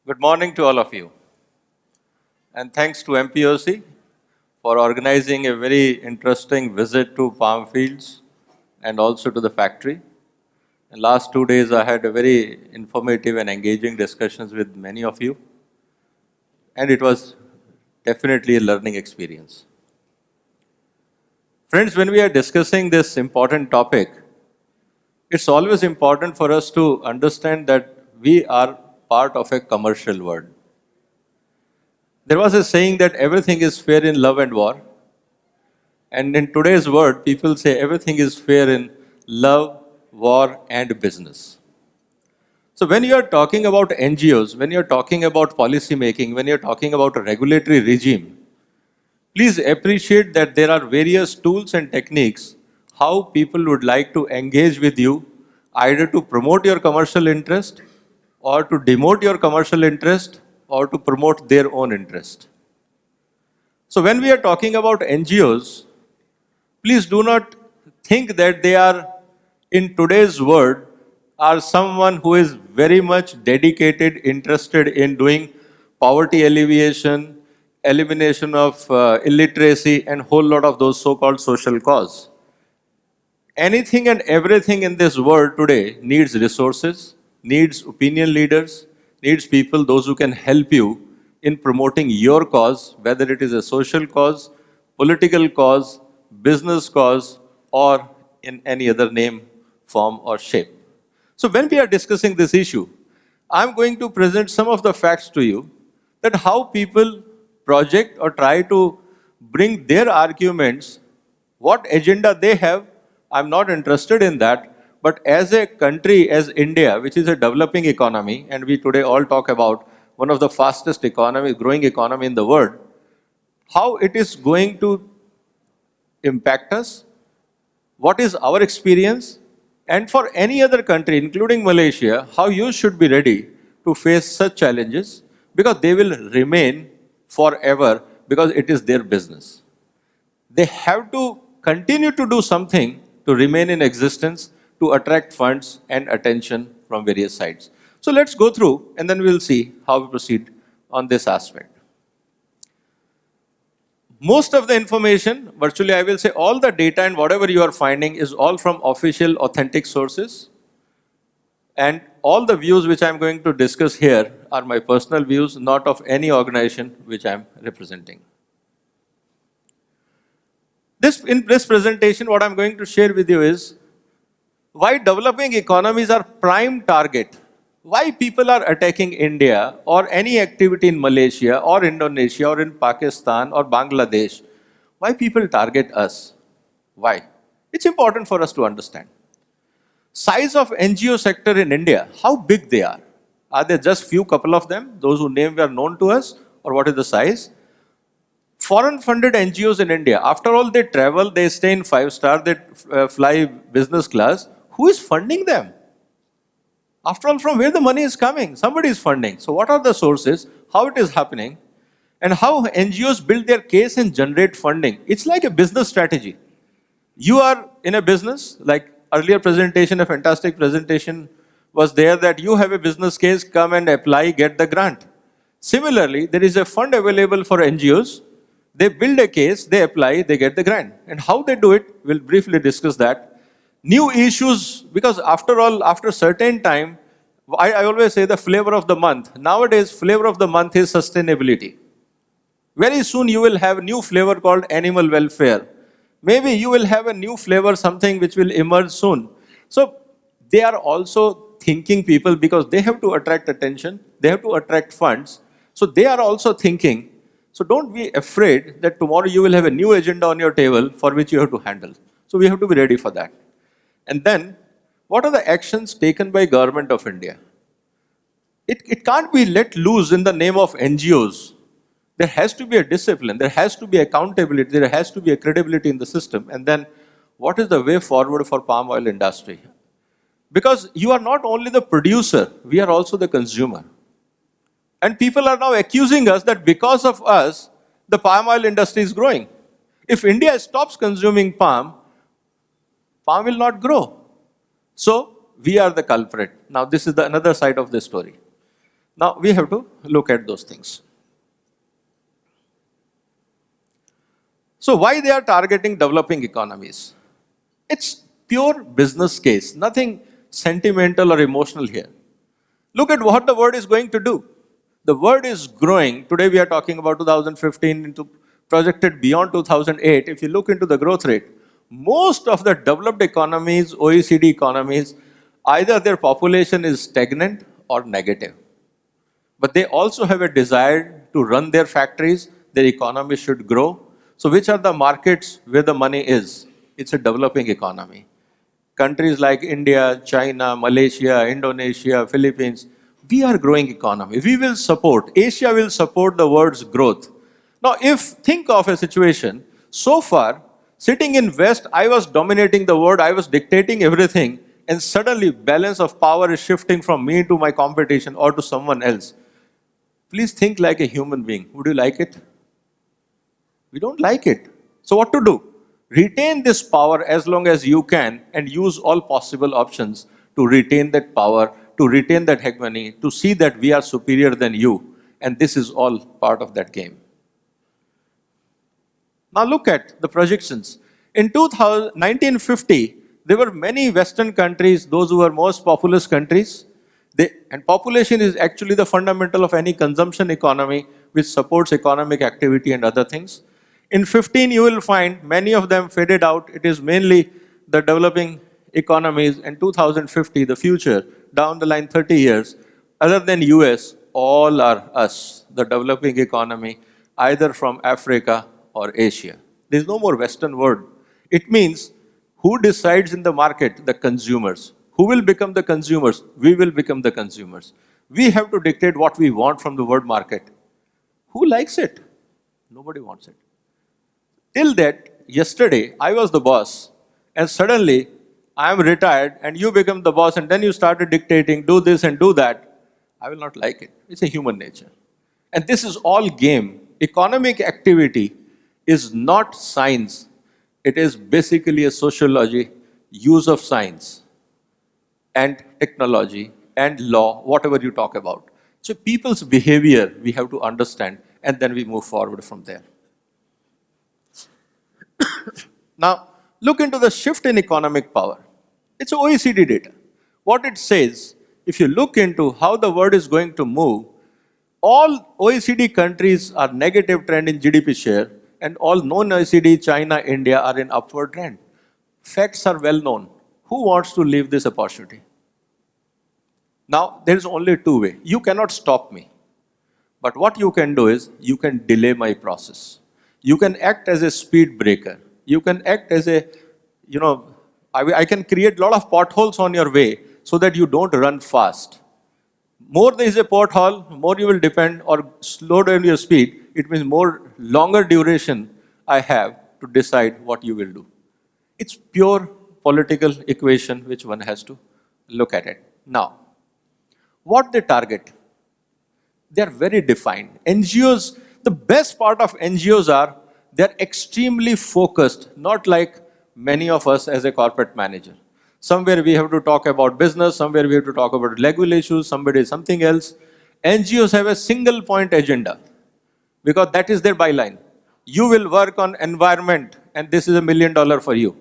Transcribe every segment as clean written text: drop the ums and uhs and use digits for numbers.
Good morning to all of you. And thanks to MPOC for organizing a very interesting visit to palm fields and also to the factory. In last 2 days, I had a very informative and engaging discussions with many of you. And it was definitely a learning experience. Friends, when we are discussing this important topic, it's always important for us to understand that we are part of a commercial world. There was a saying that everything is fair in love and war. And in today's world, people say everything is fair in love, war, and business. So when you are talking about NGOs, when you're talking about policy making, when you're talking about a regulatory regime, please appreciate that there are various tools and techniques how people would like to engage with you, either to promote your commercial interest, or to demote your commercial interest, or to promote their own interest. So when we are talking about NGOs, please do not think that they are, in today's world, are someone who is very much dedicated, interested in doing poverty alleviation, elimination of illiteracy, and whole lot of those so-called social cause. Anything and everything in this world today needs resources, needs opinion leaders, needs people, those who can help you in promoting your cause, whether it is a social cause, political cause, business cause, or in any other name, form, or shape. So when we are discussing this issue, I'm going to present some of the facts to you that how people project or try to bring their arguments, what agenda they have. I'm not interested in that. But as a country, as India, which is a developing economy, and we today all talk about one of the fastest economy, growing economy in the world, how it is going to impact us, what is our experience, and for any other country, including Malaysia, how you should be ready to face such challenges, because they will remain forever, because it is their business. They have to continue to do something to remain in existence, to attract funds and attention from various sides. So let's go through and then we'll see how we proceed on this aspect. Most of the information, virtually I will say all the data and whatever you are finding is all from official authentic sources. And all the views which I'm going to discuss here are my personal views, not of any organization which I'm representing. In this presentation, what I'm going to share with you is why developing economies are prime target. Why people are attacking India or any activity in Malaysia or Indonesia or in Pakistan or Bangladesh. Why people target us? Why? It's important for us to understand. Size of NGO sector in India, how big they are. Are there just few couple of them? Those whose names are known to us? Or what is the size? Foreign funded NGOs in India, after all they travel, they stay in 5-star, they fly business class. Who is funding them? After all, from where the money is coming? Somebody is funding. So what are the sources? How it is happening? And how NGOs build their case and generate funding? It's like a business strategy. You are in a business, like earlier presentation, a fantastic presentation was there that you have a business case, come and apply, get the grant. Similarly, there is a fund available for NGOs. They build a case, they apply, they get the grant. And how they do it, we'll briefly discuss that. New issues, because after all, after certain time, I always say the flavor of the month. Nowadays, flavor of the month is sustainability. Very soon you will have a new flavor called animal welfare. Maybe you will have a new flavor, something which will emerge soon. So they are also thinking people, because they have to attract attention, they have to attract funds. So they are also thinking. So don't be afraid that tomorrow you will have a new agenda on your table for which you have to handle. So we have to be ready for that. And then, what are the actions taken by Government of India? It can't be let loose in the name of NGOs. There has to be a discipline, there has to be accountability, there has to be a credibility in the system. And then, what is the way forward for palm oil industry? Because you are not only the producer, we are also the consumer. And people are now accusing us that because of us, the palm oil industry is growing. If India stops consuming palm will not grow. So we are the culprit. Now this is another side of the story. Now we have to look at those things. So why they are targeting developing economies? It's pure business case, nothing sentimental or emotional here. Look at what the world is going to do. The world is growing. Today we are talking about 2015 into projected beyond 2008. If you look into the growth rate, most of the developed economies, OECD economies, either their population is stagnant or negative. But they also have a desire to run their factories, their economy should grow. So which are the markets where the money is? It's a developing economy. Countries like India, China, Malaysia, Indonesia, Philippines, we are growing economy. We will support, Asia will support the world's growth. Now think of a situation, so far, sitting in West, I was dominating the world, I was dictating everything, and suddenly balance of power is shifting from me to my competition or to someone else. Please think like a human being. Would you like it? We don't like it. So what to do? Retain this power as long as you can and use all possible options to retain that power, to retain that hegemony, to see that we are superior than you. And this is all part of that game. Now look at the projections. In 1950, there were many Western countries, those who were most populous countries. And population is actually the fundamental of any consumption economy which supports economic activity and other things. In 15, you will find many of them faded out. It is mainly the developing economies. And 2050, the future, down the line 30 years, other than US, all are us, the developing economy, either from Africa or Asia. There is no more Western world. It means who decides in the market? The consumers. Who will become the consumers? We will become the consumers. We have to dictate what we want from the world market. Who likes it? Nobody wants it. Till that, yesterday, I was the boss, and suddenly, I am retired, and you become the boss, and then you started dictating, do this and do that. I will not like it. It's a human nature. And this is all game. Economic activity is not science. It is basically a sociology, use of science and technology and law, whatever you talk about. So people's behavior we have to understand, and then we move forward from there. Now, look into the shift in economic power. It's OECD data. What it says, if you look into how the world is going to move, all OECD countries are negative trend in GDP share, and all non-OECD, China, India are in upward trend. Facts are well known. Who wants to leave this opportunity? Now, there is only two ways. You cannot stop me. But what you can do is, you can delay my process. You can act as a speed breaker. You can act as a, I can create a lot of potholes on your way so that you don't run fast. More there is a pothole, more you will depend or slow down your speed. It means more longer duration I have to decide what you will do. It's pure political equation which one has to look at it. Now, what they target? They are very defined. NGOs, the best part of NGOs are, they're extremely focused, not like many of us as a corporate manager. Somewhere we have to talk about business, somewhere we have to talk about legal issues, somebody something else. NGOs have a single point agenda because that is their byline. You will work on environment and this is $1 million for you.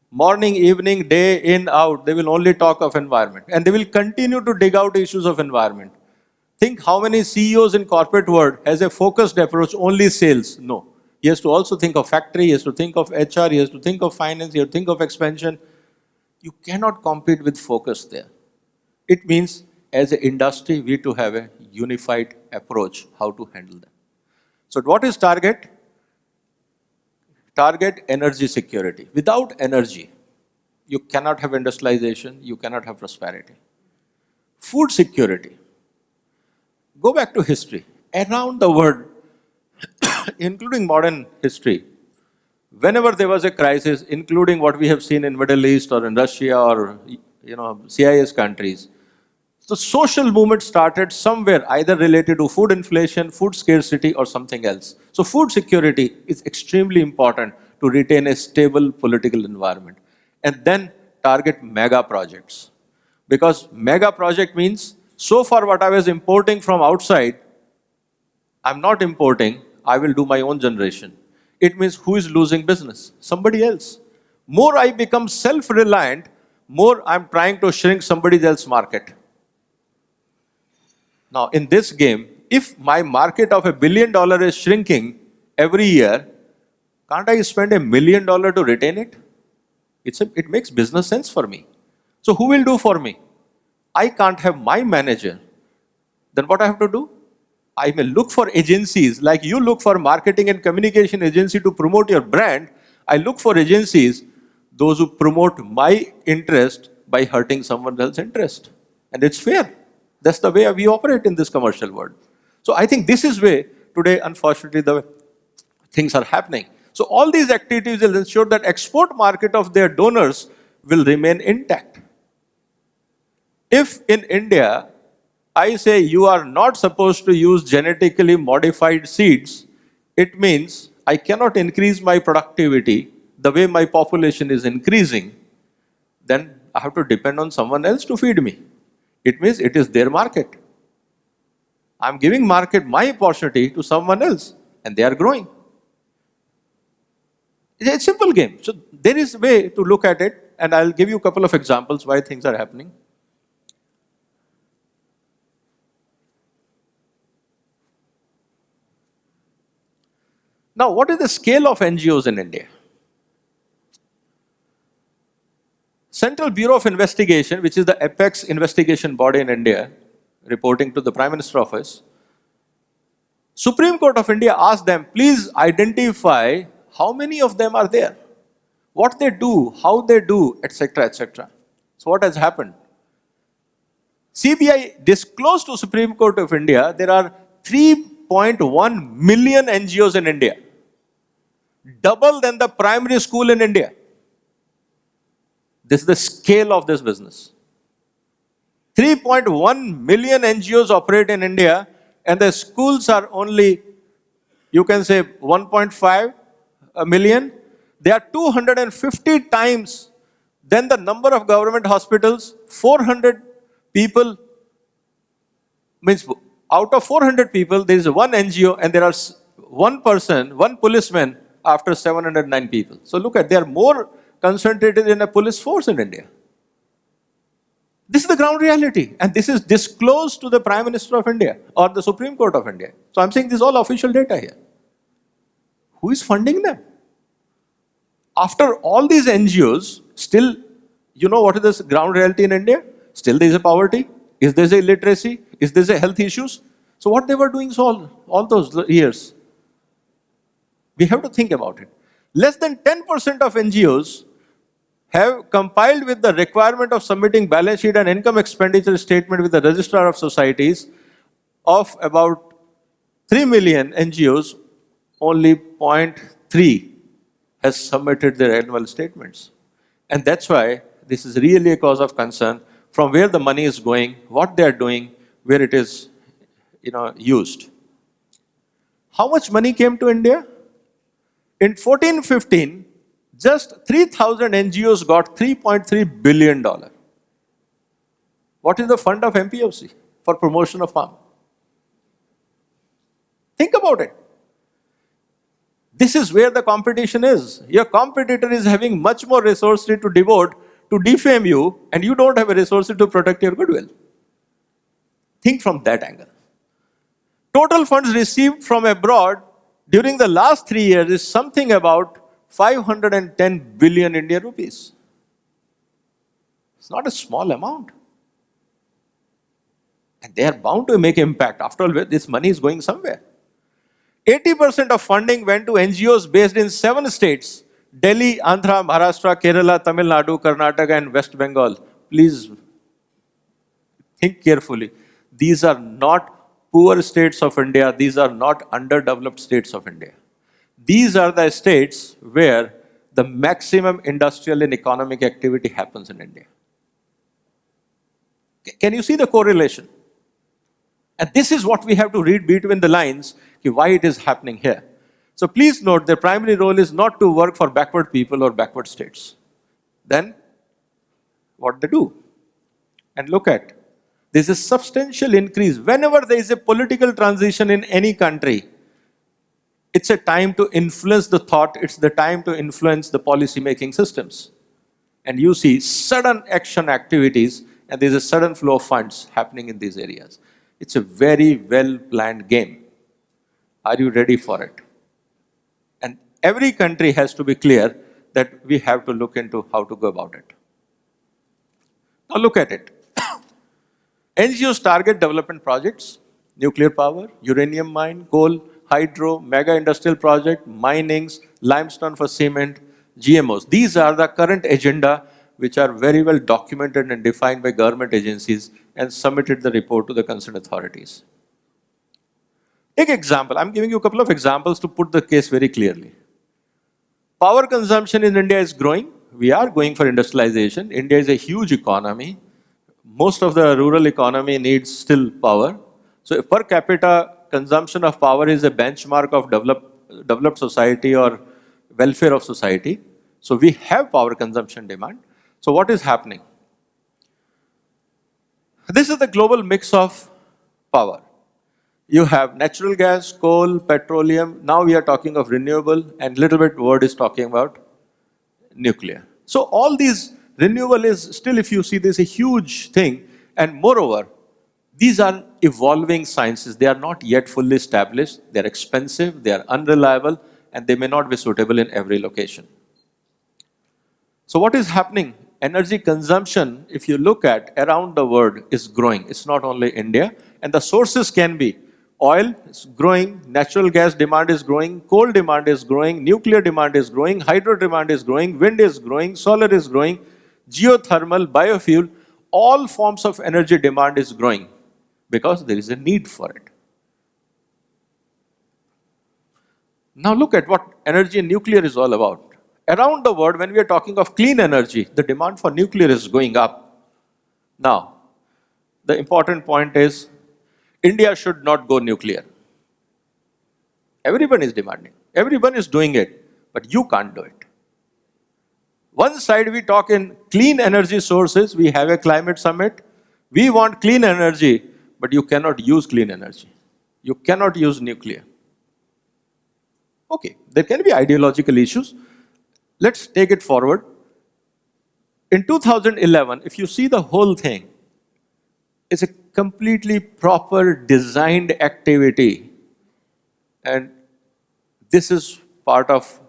Morning, evening, day in, out, they will only talk of environment. And they will continue to dig out issues of environment. Think how many CEOs in corporate world has a focused approach, only sales? No. He has to also think of factory, he has to think of HR, he has to think of finance, he has to think of expansion. You cannot compete with focus there. It means as an industry, we to have a unified approach how to handle them. So what is target? Target energy security. Without energy, you cannot have industrialization, you cannot have prosperity. Food security. Go back to history. Around the world, including modern history, whenever there was a crisis, including what we have seen in Middle East or in Russia or CIS countries, the social movement started somewhere either related to food inflation, food scarcity or something else. So food security is extremely important to retain a stable political environment. And then target mega projects. Because mega project means So far, what I was importing from outside, I'm not importing, I will do my own generation. It means who is losing business? Somebody else. More I become self-reliant, more I'm trying to shrink somebody else's market. Now, in this game, if my market of $1 billion is shrinking every year, can't I spend $1 million to retain it? It makes business sense for me. So who will do for me? I can't have my manager. Then what I have to do? I may look for agencies, like you look for marketing and communication agency to promote your brand. I look for agencies, those who promote my interest by hurting someone else's interest. And it's fair. That's the way we operate in this commercial world. So I think this is where today, unfortunately, the things are happening. So all these activities will ensure that export market of their donors will remain intact. If in India, I say you are not supposed to use genetically modified seeds, it means I cannot increase my productivity the way my population is increasing, then I have to depend on someone else to feed me. It means it is their market. I'm giving market my opportunity to someone else, and they are growing. It's a simple game. So there is a way to look at it, and I'll give you a couple of examples why things are happening. Now, what is the scale of NGOs in India? Central Bureau of Investigation, which is the apex investigation body in India, reporting to the Prime Minister's office, Supreme Court of India asked them, please identify how many of them are there, what they do, how they do, etc., etc. So what has happened? CBI disclosed to Supreme Court of India there are 3.1 million NGOs in India, double than the primary school in India. This is the scale of this business. 3.1 million NGOs operate in India, and the schools are only, you can say, 1.5 million. They are 250 times than the number of government hospitals. 400 people, means out of 400 people, there is one NGO, and there are one person, one policeman after 709 people. So look at, they are more concentrated in a police force in India. This is the ground reality, and this is disclosed to the Prime Minister of India or the Supreme Court of India. So I'm saying this is all official data here. Who is funding them? After all these NGOs, still, you know what is the ground reality in India? Still there is a poverty. Is there a illiteracy? Is there a health issues? So what they were doing all those years? We have to think about it. Less than 10% of NGOs have compiled with the requirement of submitting balance sheet and income expenditure statement with the Registrar of Societies. Of about 3 million NGOs, only 0.3 has submitted their annual statements. And that's why this is really a cause of concern, from where the money is going, what they are doing, where it is used. How much money came to India? In 14-15, just 3,000 NGOs got $3.3 billion. What is the fund of MPOC for promotion of farm? Think about it. This is where the competition is. Your competitor is having much more resources to devote to defame you, and you don't have a resource to protect your goodwill. Think from that angle. Total funds received from abroad during the last 3 years is something about 510 billion Indian rupees. It's not a small amount. And they are bound to make impact. After all, this money is going somewhere. 80% of funding went to NGOs based in 7 states: Delhi, Andhra, Maharashtra, Kerala, Tamil Nadu, Karnataka, and West Bengal. Please think carefully. These are not poor states of India. These are not underdeveloped states of India. These are the states where the maximum industrial and economic activity happens in India. Can you see the correlation? And this is what we have to read between the lines, why it is happening here. So please note, their primary role is not to work for backward people or backward states. Then, what they do? And look at, There's a substantial increase. Whenever there is a political transition in any country, it's a time to influence the thought, it's the time to influence the policy making systems. And you see sudden action activities, and there's a sudden flow of funds happening in these areas. It's a very well planned game. Are you ready for it? And every country has to be clear that we have to look into how to go about it. Now look at it. NGOs target development projects, nuclear power, uranium mine, coal, hydro, mega industrial project, minings, limestone for cement, GMOs. These are the current agenda which are very well documented and defined by government agencies and submitted the report to the concerned authorities. Take example. I'm giving you a couple of examples to put the case very clearly. Power consumption in India is growing. We are going for industrialization. India is a huge economy. Most of the rural economy needs still power. So per capita consumption of power is a benchmark of developed society or welfare of society. So we have power consumption demand. So what is happening? This is the global mix of power. You have natural gas, coal, petroleum. Now we are talking of renewable, and little bit word is talking about nuclear. So all these renewable is still, if you see, there's a huge thing. And moreover, these are evolving sciences. They are not yet fully established. They are expensive, they are unreliable, and they may not be suitable in every location. So what is happening? Energy consumption, if you look at around the world, is growing. It's not only India. And the sources can be oil is growing, natural gas demand is growing, coal demand is growing, nuclear demand is growing, hydro demand is growing, wind is growing, solar is growing, geothermal, biofuel, all forms of energy demand is growing because there is a need for it. Now look at what energy and nuclear is all about. Around the world, when we are talking of clean energy, the demand for nuclear is going up. Now, the important point is, India should not go nuclear. Everyone is demanding. Everyone is doing it, but you can't do it. One side we talk in clean energy sources, we have a climate summit. We want clean energy, but you cannot use clean energy. You cannot use nuclear. Okay, there can be ideological issues. Let's take it forward. In 2011, if you see the whole thing, it's a completely proper designed activity. And this is part of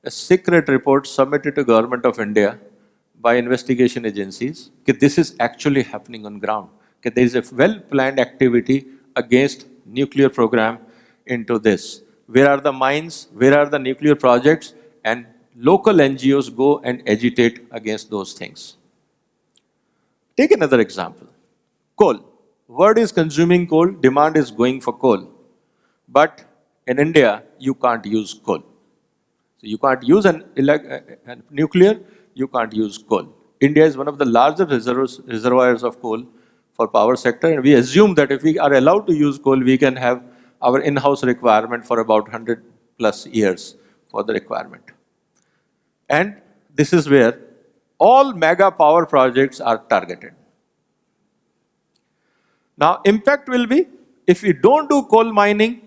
a secret report submitted to Government of India by investigation agencies. Okay, this is actually happening on ground. Okay, there is a well-planned activity against nuclear program into this. Where are the mines? Where are the nuclear projects? And local NGOs go and agitate against those things. Take another example. Coal. World is consuming coal, demand is going for coal. But in India, you can't use coal. So you can't use an nuclear, you can't use coal. India is one of the largest reservoirs of coal for power sector, and we assume that if we are allowed to use coal, we can have our in-house requirement for about 100 plus years for the requirement. And this is where all mega power projects are targeted. Now, impact will be, if we don't do coal mining,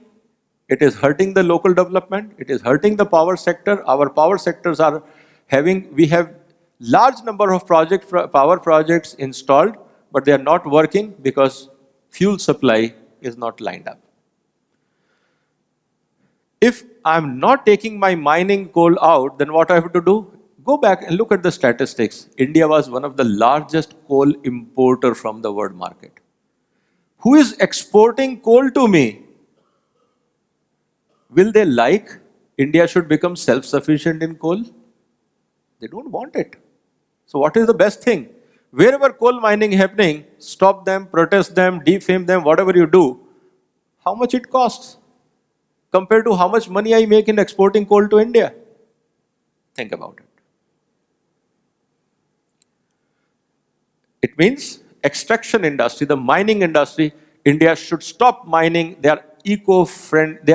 it is hurting the local development, it is hurting the power sector. Our power sectors are we have large number of power projects installed, but they are not working because fuel supply is not lined up. If I'm not taking my mining coal out, then what I have to do? Go back and look at the statistics. India was one of the largest coal importer from the world market. Who is exporting coal to me? Will they like India should become self-sufficient in coal? They don't want it. So what is the best thing? Wherever coal mining happening, stop them, protest them, defame them, whatever you do. How much it costs compared to how much money I make in exporting coal to India? Think about it. It means extraction industry, the mining industry, India should stop mining. They are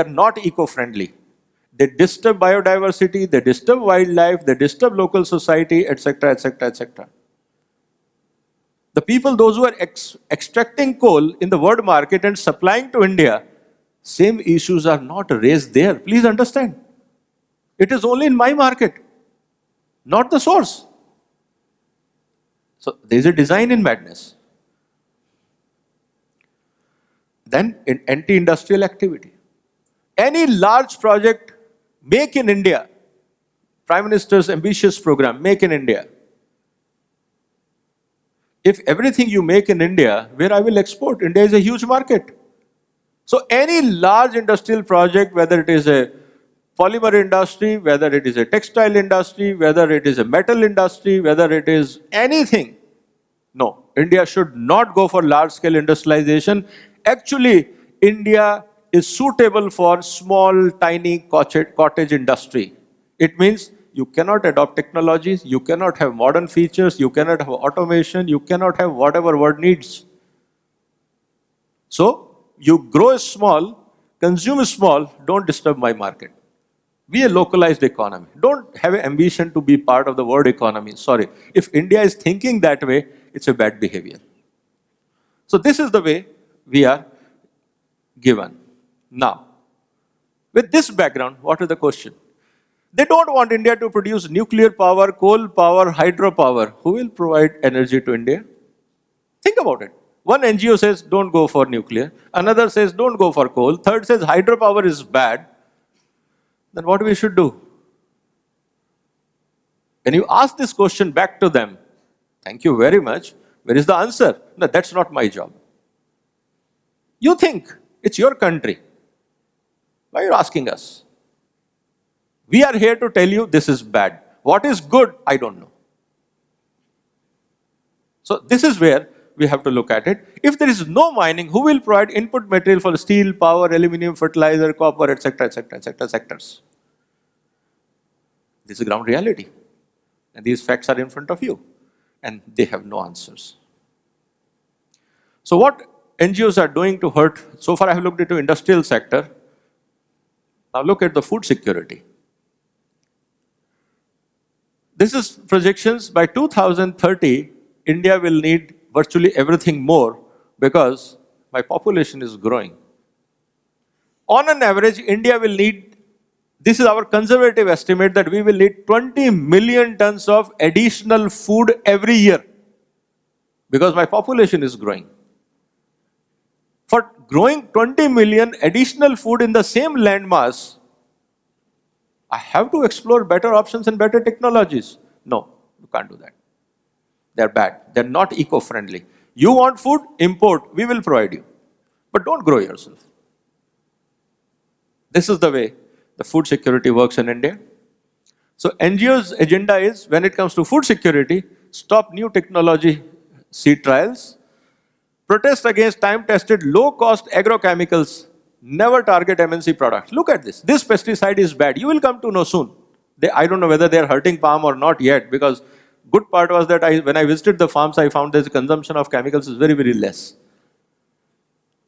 not eco-friendly. They disturb biodiversity, they disturb wildlife, they disturb local society, etc., etc., etc. The people, those who are extracting coal in the world market and supplying to India, same issues are not raised there. Please understand. It is only in my market, not the source. So there is a design in madness. Then in anti-industrial activity. Any large project, make in India. Prime Minister's ambitious program, make in India. If everything you make in India, where I will export? India is a huge market. So any large industrial project, whether it is a polymer industry, whether it is a textile industry, whether it is a metal industry, whether it is anything, no, India should not go for large-scale industrialization. Actually, India is suitable for small, tiny cottage industry. It means you cannot adopt technologies, you cannot have modern features, you cannot have automation, you cannot have whatever world needs. So, you grow small, consume small, don't disturb my market. Be a localized economy. Don't have an ambition to be part of the world economy. Sorry. If India is thinking that way, it's a bad behavior. So this is the way we are given. Now, with this background, what is the question? They don't want India to produce nuclear power, coal power, hydropower. Who will provide energy to India? Think about it. One NGO says, don't go for nuclear. Another says, don't go for coal. Third says, hydropower is bad. Then what we should do? When you ask this question back to them, thank you very much, where is the answer? No, that's not my job. You think it's your country. Why are you asking us? We are here to tell you this is bad. What is good, I don't know. So this is where we have to look at it. If there is no mining, who will provide input material for steel, power, aluminium, fertilizer, copper, etc., etc., etc., sectors? This is ground reality. And these facts are in front of you. And they have no answers. So what NGOs are doing to hurt, so far I have looked into industrial sector. Now look at the food security. This is projections by 2030, India will need virtually everything more because my population is growing. On an average, India will need, this is our conservative estimate, that we will need 20 million tons of additional food every year because my population is growing. For growing 20 million additional food in the same landmass, I have to explore better options and better technologies. No, you can't do that. They're bad. They're not eco-friendly. You want food? Import. We will provide you. But don't grow yourself. This is the way the food security works in India. So NGO's agenda is, when it comes to food security, stop new technology seed trials, protest against time-tested, low-cost agrochemicals, never target MNC products. Look at this. This pesticide is bad. You will come to know soon. I don't know whether they are hurting palm or not yet, because good part was that when I visited the farms, I found that the consumption of chemicals is very, very less.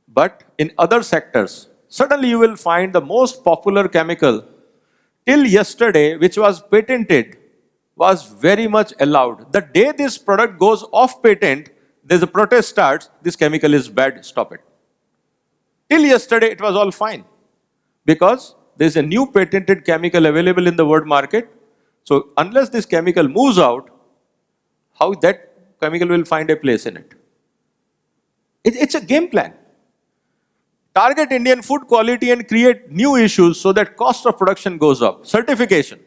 But in other sectors, suddenly you will find the most popular chemical till yesterday, which was patented, was very much allowed. The day this product goes off patent, there's a protest starts, this chemical is bad, stop it. Till yesterday, it was all fine because there's a new patented chemical available in the world market. So unless this chemical moves out, how that chemical will find a place in it? It's a game plan. Target Indian food quality and create new issues so that cost of production goes up. Certification.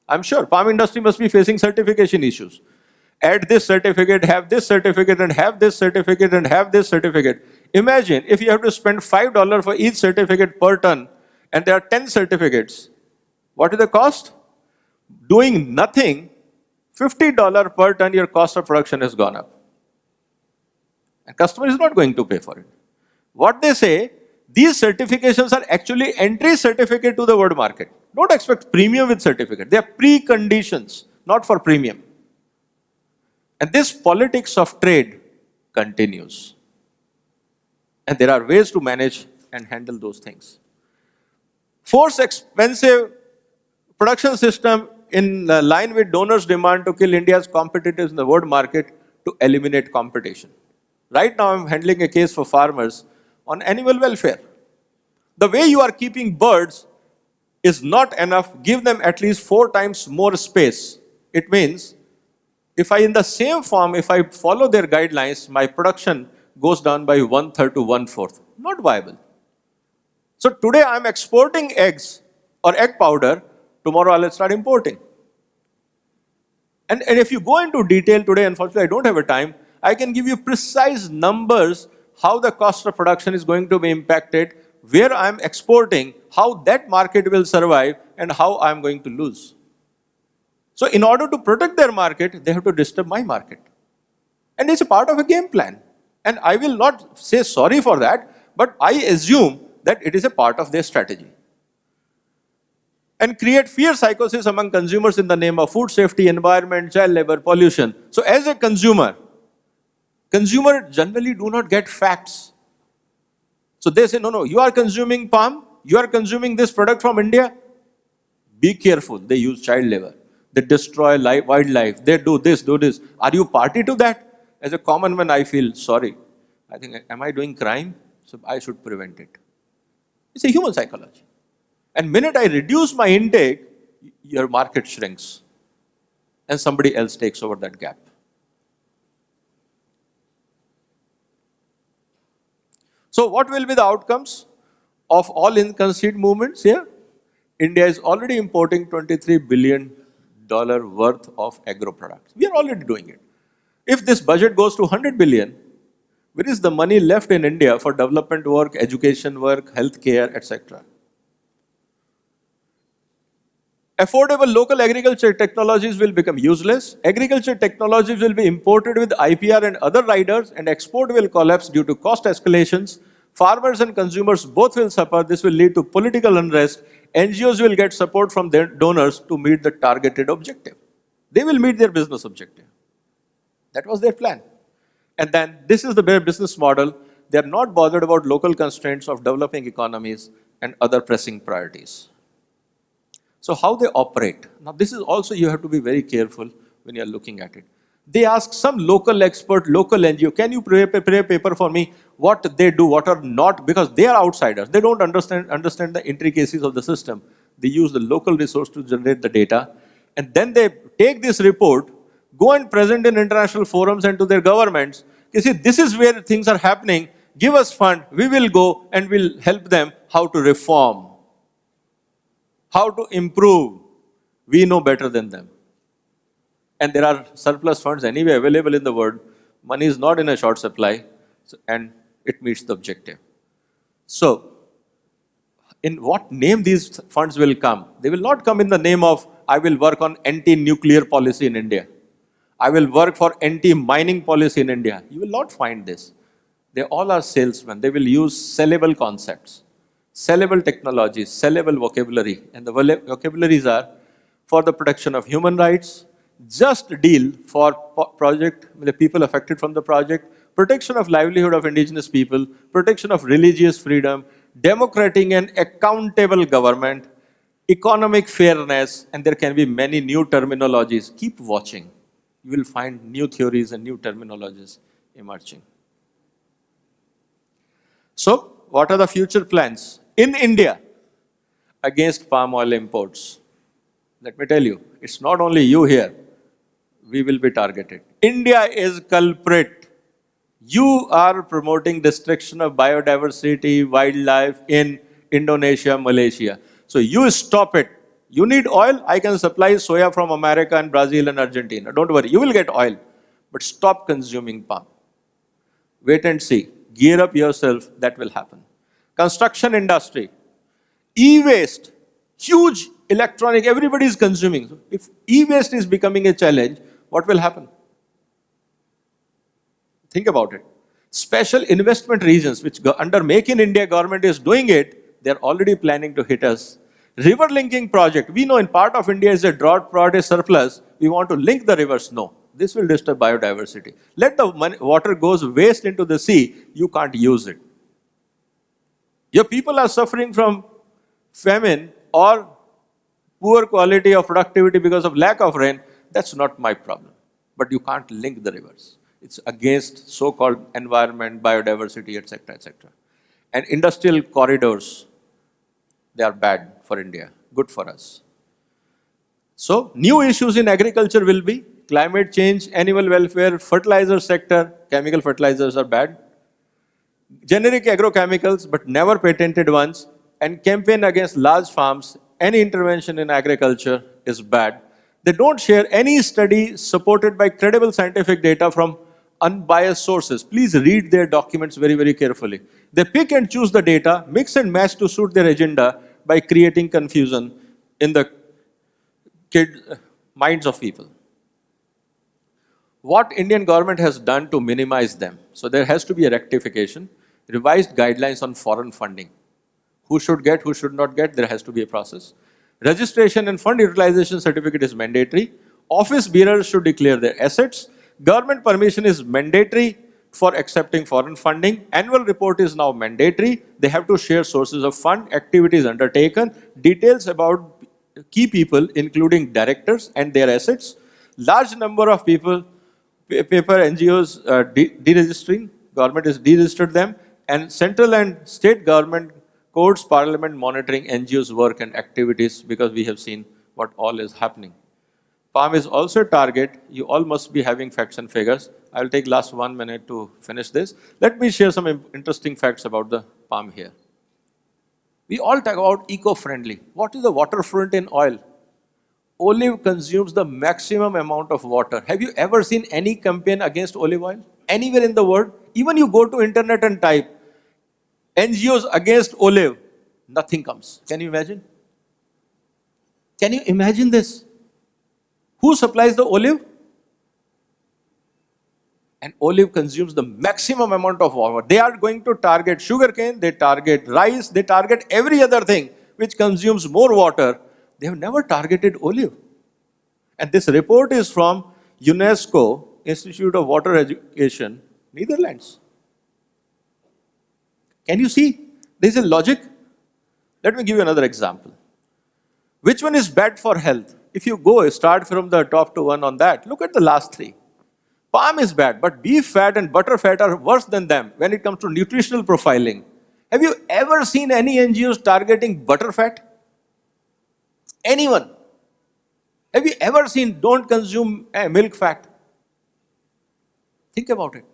I'm sure palm industry must be facing certification issues. Add this certificate, have this certificate, and have this certificate, and have this certificate. Imagine if you have to spend $5 for each certificate per ton, and there are 10 certificates. What is the cost? Doing nothing, $50 per ton, your cost of production has gone up. And customer is not going to pay for it. What they say, these certifications are actually entry certificate to the world market. Don't expect premium with certificate. They are preconditions, not for premium. And this politics of trade continues. And there are ways to manage and handle those things. Force expensive production system in line with donors' demand to kill India's competitors in the world market to eliminate competition. Right now, I'm handling a case for farmers on animal welfare. The way you are keeping birds is not enough. Give them at least 4 times more space. It means if I in the same farm, if I follow their guidelines, my production goes down by 1/3 to 1/4. Not viable. So today I'm exporting eggs or egg powder. Tomorrow I'll start importing. And if you go into detail today, unfortunately I don't have a time, I can give you precise numbers how the cost of production is going to be impacted, where I'm exporting, how that market will survive, and how I'm going to lose. So in order to protect their market, they have to disturb my market. And it's a part of a game plan. And I will not say sorry for that, but I assume that it is a part of their strategy. And create fear psychosis among consumers in the name of food safety, environment, child labor, pollution. So as a consumer generally do not get facts. So they say, no, you are consuming palm, you are consuming this product from India. Be careful, they use child labor. They destroy wildlife, they do this. Are you party to that? As a common man, I feel sorry. I think, am I doing crime? So I should prevent it. It's a human psychology. And minute I reduce my intake, your market shrinks. And somebody else takes over that gap. So what will be the outcomes of all inconceived movements here? India is already importing $23 billion worth of agro products. We are already doing it. If this budget goes to 100 billion, where is the money left in India for development work, education work, healthcare, etc.? Affordable local agriculture technologies will become useless. Agriculture technologies will be imported with IPR and other riders, and export will collapse due to cost escalations. Farmers and consumers both will suffer. This will lead to political unrest. NGOs will get support from their donors to meet the targeted objective. They will meet their business objective. That was their plan. And then this is the bare business model. They are not bothered about local constraints of developing economies and other pressing priorities. So how they operate? Now this is also, you have to be very careful when you are looking at it. They ask some local expert, local NGO, can you prepare a paper for me? What they do, what are not, because they are outsiders. They don't understand the intricacies of the system. They use the local resource to generate the data. And then they take this report, go and present in international forums and to their governments. You see, this is where things are happening. Give us fund, we will go and we'll help them how to reform. How to improve, we know better than them. And there are surplus funds anyway available in the world. Money is not in a short supply, and it meets the objective. So, in what name these funds will come? They will not come in the name of, I will work on anti-nuclear policy in India. I will work for anti-mining policy in India. You will not find this. They all are salesmen. They will use sellable concepts. Sellable technologies, sellable vocabulary, and the vocabularies are for the protection of human rights, just deal for project, the people affected from the project, protection of livelihood of indigenous people, protection of religious freedom, democratic and accountable government, economic fairness, and there can be many new terminologies. Keep watching. You will find new theories and new terminologies emerging. So, what are the future plans in India against palm oil imports? Let me tell you, it's not only you here. We will be targeted. India is culprit. You are promoting destruction of biodiversity, wildlife in Indonesia, Malaysia. So you stop it. You need oil, I can supply soya from America and Brazil and Argentina. Don't worry, you will get oil. But stop consuming palm. Wait and see. Gear up yourself, that will happen. Construction industry, e-waste, huge electronic, everybody is consuming. So if e-waste is becoming a challenge, what will happen? Think about it. Special investment regions, which under Make in India government is doing it, they're already planning to hit us. River linking project, we know in part of India is a drought, part is surplus. We want to link the rivers. No, this will disturb biodiversity. Let the water goes waste into the sea, you can't use it. Your people are suffering from famine or poor quality of productivity because of lack of rain. That's not my problem. But you can't link the rivers. It's against so-called environment, biodiversity, etc., etc. And industrial corridors, they are bad for India, good for us. So, new issues in agriculture will be climate change, animal welfare, fertilizer sector, chemical fertilizers are bad, generic agrochemicals but never patented ones, and campaign against large farms. Any intervention in agriculture is bad. They don't share any study supported by credible scientific data from unbiased sources. Please read their documents very, very carefully. They pick and choose the data, mix and match to suit their agenda by creating confusion in the minds of people. What Indian government has done to minimize them? So there has to be a rectification, revised guidelines on foreign funding. Who should get, who should not get, there has to be a process. Registration and fund utilization certificate is mandatory. Office bearers should declare their assets. Government permission is mandatory for accepting foreign funding. Annual report is now mandatory. They have to share sources of fund, activities undertaken, details about key people, including directors and their assets. Large number of people, paper NGOs deregistering, government is deregistered them, and central and state government, courts, parliament monitoring NGOs' work and activities because we have seen what all is happening. Palm is also a target. You all must be having facts and figures. I will take last 1 minute to finish this. Let me share some interesting facts about the palm here. We all talk about eco-friendly. What is the waterfront in oil? Olive consumes the maximum amount of water. Have you ever seen any campaign against olive oil? Anywhere in the world? Even you go to internet and type NGOs against olive, nothing comes. Can you imagine? Can you imagine this? Who supplies the olive? And olive consumes the maximum amount of water. They are going to target sugarcane, they target rice, they target every other thing which consumes more water. They have never targeted olive. And this report is from UNESCO, Institute of Water Education, Netherlands. Can you see? There is a logic. Let me give you another example. Which one is bad for health? If you go, start from the top to one on that, look at the last three. Palm is bad, but beef fat and butter fat are worse than them when it comes to nutritional profiling. Have you ever seen any NGOs targeting butter fat? Anyone? Have you ever seen don't consume milk fat? Think about it.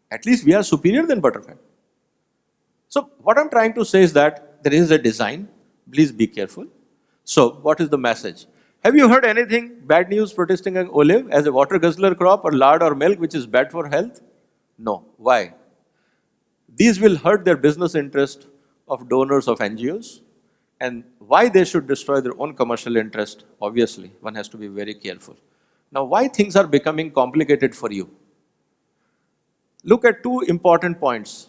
At least we are superior than butter fat. So what I'm trying to say is that there is a design. Please be careful. So what is the message? Have you heard anything bad news protesting an olive as a water guzzler crop or lard or milk which is bad for health? No. Why? These will hurt their business interest of donors of NGOs. And why they should destroy their own commercial interest, obviously, one has to be very careful. Now, why things are becoming complicated for you? Look at two important points.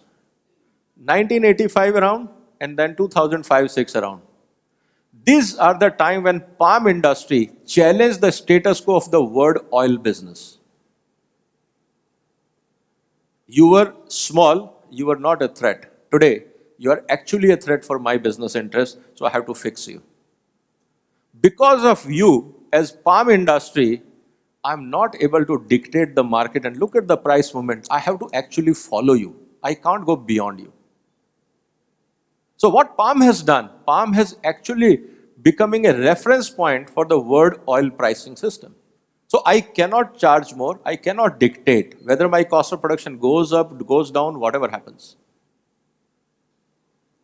1985 around and then 2005-06 around. These are the time when palm industry challenged the status quo of the world oil business. You were small, you were not a threat. Today, you are actually a threat for my business interest, so I have to fix you. Because of you, as palm industry, I'm not able to dictate the market and look at the price movement. I have to actually follow you. I can't go beyond you. So what palm has done, palm has actually becoming a reference point for the world oil pricing system. So I cannot charge more, I cannot dictate whether my cost of production goes up, goes down, whatever happens.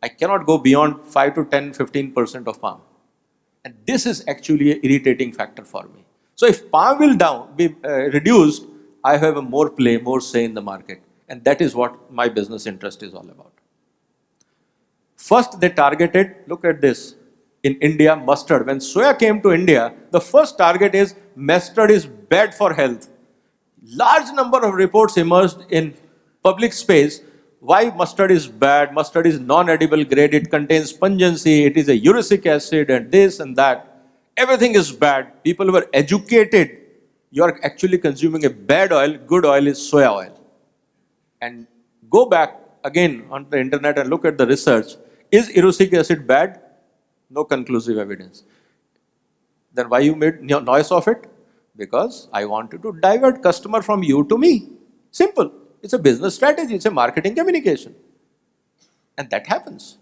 I cannot go beyond 5 to 10, 15% of palm. And this is actually an irritating factor for me. So if palm will be reduced, I have a more play, more say in the market. And that is what my business interest is all about. First, they targeted, look at this, in India, mustard. When soya came to India, the first target is mustard is bad for health. Large number of reports emerged in public space. Why mustard is bad? Mustard is non-edible grade. It contains pungency. It is a uric acid and this and that. Everything is bad. People were educated. You are actually consuming a bad oil. Good oil is soya oil. And go back again on the internet and look at the research. Is uric acid bad? No conclusive evidence. Then why you made noise of it? Because I wanted to divert customer from you to me. Simple. It's a business strategy. It's a marketing communication. And that happens.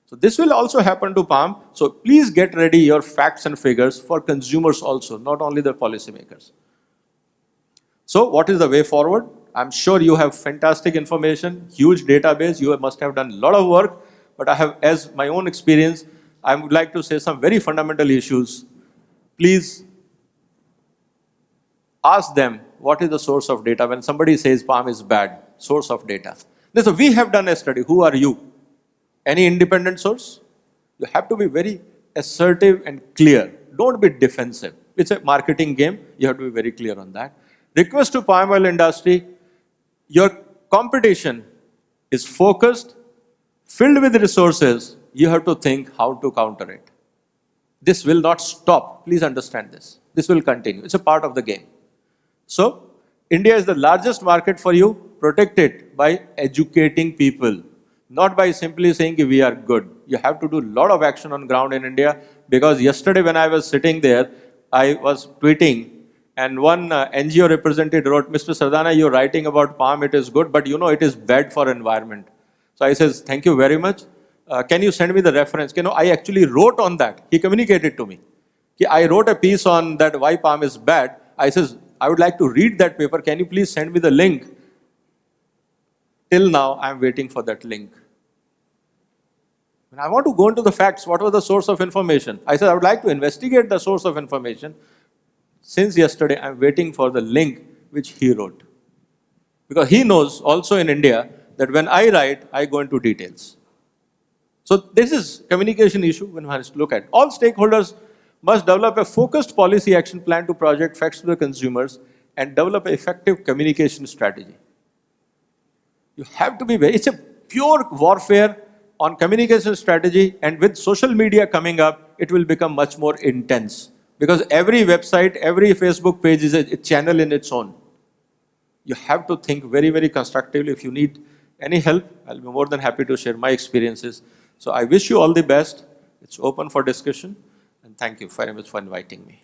So this will also happen to Palm. So please get ready your facts and figures for consumers also, not only the policymakers. So what is the way forward? I'm sure you have fantastic information, huge database. You must have done a lot of work. But I have, as my own experience, I would like to say some very fundamental issues. Please ask them what is the source of data. When somebody says Palm is bad, source of data. So we have done a study. Who are you? Any independent source? You have to be very assertive and clear. Don't be defensive. It's a marketing game. You have to be very clear on that. Request to palm oil industry, your competition is focused, filled with resources. You have to think how to counter it. This will not stop. Please understand this. This will continue. It's a part of the game. So, India is the largest market for you. Protect it by educating people, not by simply saying we are good. You have to do a lot of action on ground in India, because yesterday when I was sitting there, I was tweeting, and one NGO representative wrote, Mr. Sardana, you're writing about palm, it is good, but you know it is bad for environment. So I says, thank you very much. Can you send me the reference? You know, I actually wrote on that. He communicated to me. I wrote a piece on that why palm is bad. I says, I would like to read that paper. Can you please send me the link? Till now, I'm waiting for that link. When I want to go into the facts, what was the source of information? I said, I would like to investigate the source of information. Since yesterday, I'm waiting for the link which he wrote. Because he knows also in India that when I write, I go into details. So this is communication issue when one has to look at. All stakeholders must develop a focused policy action plan to project facts to the consumers and develop an effective communication strategy. You have to be very, it's a pure warfare on communication strategy, and with social media coming up, it will become much more intense. Because every website, every Facebook page is a channel in its own. You have to think very, very constructively. If you need any help, I'll be more than happy to share my experiences. So I wish you all the best. It's open for discussion. And thank you very much for inviting me.